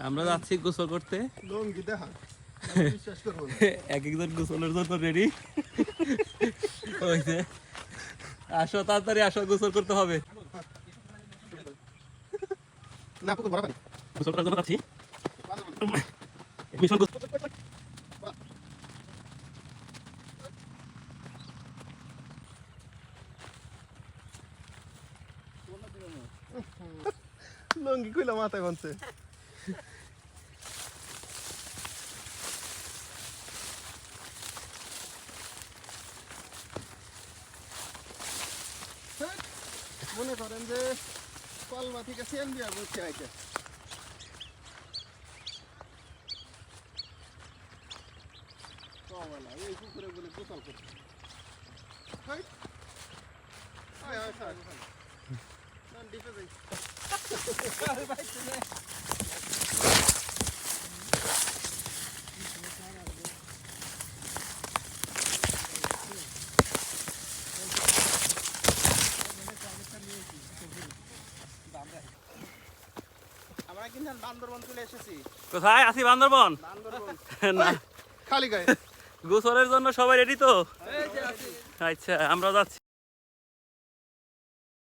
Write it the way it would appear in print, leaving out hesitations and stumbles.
আমরা যাচ্ছি গোসল করতে। লঙ্গি দেখা বিশ্বাস করবো না। এক একজন গোসলের জন্য রেডি হয়েছে। আসো তাড়াতাড়ি আসো, গোসল করতে হবে। না পুকুর ভরা পানি। গোসল করার জন্য যাচ্ছি। মিশন গোসল। লঙ্গি কইলা মাথায় বানছে। মনে করেন যে কলমা থেকে সেন দিয়া বসে আইছে। কওয়ালা এই পুকুরে বলে গোসল করছে। হাই হাই হাই স্যার নন ডিপে যাই। আমরা কিন্তু বান্দরবন চলে এসেছি। কোথায় আছি? বান্দরবন বান্দরবন না, খালি গায়ে। গোসলের জন্য সবাই রেডি তো? আচ্ছা, আমরা যাচ্ছি।